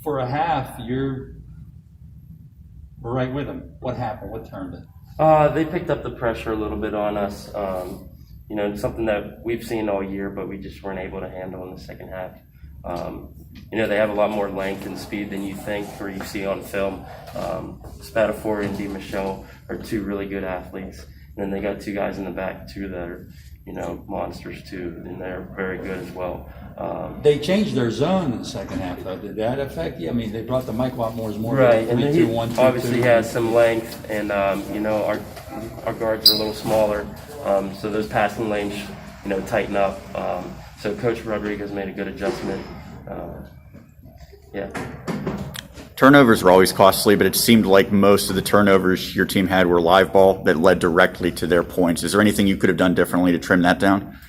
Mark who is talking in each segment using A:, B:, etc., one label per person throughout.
A: for a half, we're right with them. What happened? What turned it?
B: They picked up the pressure a little bit on us. Something that we've seen all year, but we just weren't able to handle in the second half. They have a lot more length and speed than you think or you see on film. Spatafor and Di Michelle are two really good athletes. And then they got two guys in the back, too, that are, monsters, too, and they're very good as well.
A: They changed their zone in the second half, though. Did that affect you? I mean, they brought the Mike Watmore's more
B: right, and
A: 3-2-1-2-2.
B: Obviously has some length, and our guards are a little smaller, so those passing lanes, tighten up. So Coach Rodriguez made a good adjustment.
C: Turnovers are always costly, but it seemed like most of the turnovers your team had were live ball that led directly to their points. Is there anything you could have done differently to trim that down?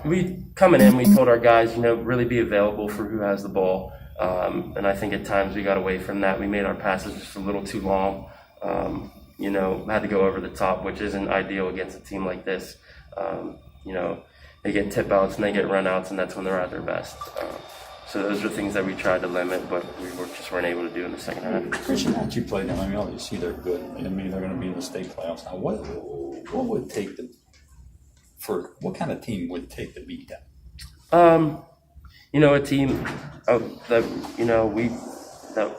B: We told our guys, really be available for who has the ball. And I think at times we got away from that. We made our passes just a little too long. Had to go over the top, which isn't ideal against a team like this. They get tip outs and they get run outs, and that's when they're at their best. So those are things that we tried to limit, but we just weren't able to do in the second half.
A: Christian, how'd you play them? I mean, obviously they're good. I mean, they're going to be in the state playoffs now. What would take what kind of team would take to beat them?
B: A team that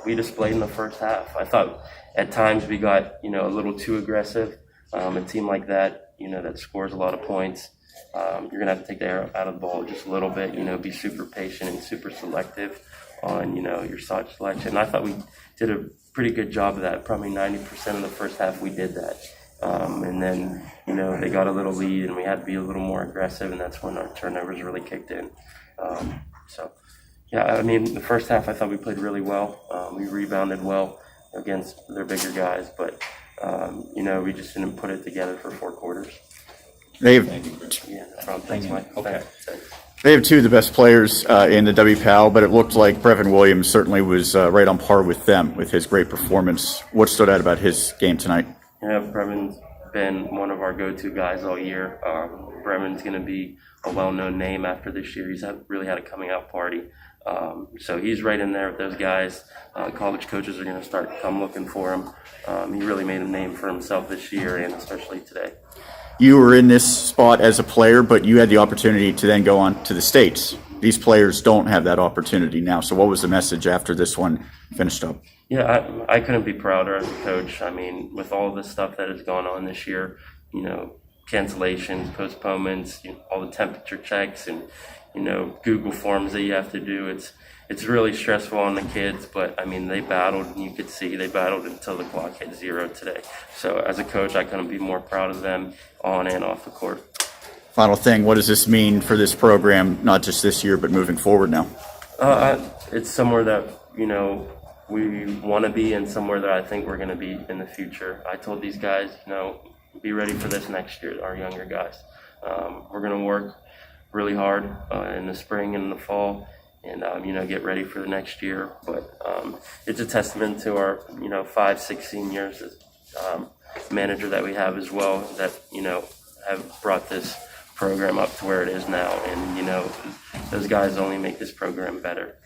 B: we displayed in the first half. I thought at times we got a little too aggressive. A team like that, that scores a lot of points. You're going to have to take the air out of the ball just a little bit, be super patient and super selective on, your shot selection. I thought we did a pretty good job of that. Probably 90% of the first half we did that. And then, they got a little lead and we had to be a little more aggressive, and that's when our turnovers really kicked in. The first half I thought we played really well. We rebounded well against their bigger guys, but, we just didn't put it together for 4 quarters.
C: They have
B: Thanks, Mike.
A: Okay.
C: They have two of the best players in the WPIAL, but it looked like Brevin Williams certainly was right on par with them with his great performance. What stood out about his game tonight?
B: Brevin's been one of our go-to guys all year. Brevin's going to be a well-known name after this year. He's really had a coming-out party. So he's right in there with those guys. College coaches are going to start come looking for him. He really made a name for himself this year, and especially today.
C: You were in this spot as a player, but you had the opportunity to then go on to the States. These players don't have that opportunity now. So what was the message after this one finished up?
B: Yeah, I couldn't be prouder as a coach. I mean, with all the stuff that has gone on this year, cancellations, postponements, all the temperature checks and, Google forms that you have to do. It's really stressful on the kids, but I mean, they battled, and you could see they battled until the clock hit 0 today. So as a coach, I couldn't be more proud of them on and off the court.
C: Final thing, what does this mean for this program, not just this year, but moving forward now?
B: It's somewhere that, we want to be, and somewhere that I think we're going to be in the future. I told these guys, be ready for this next year, our younger guys. We're going to work really hard in the spring and in the fall, and get ready for the next year. But it's a testament to our 5-6 seniors, manager that we have as well, that have brought this program up to where it is now, and those guys only make this program better.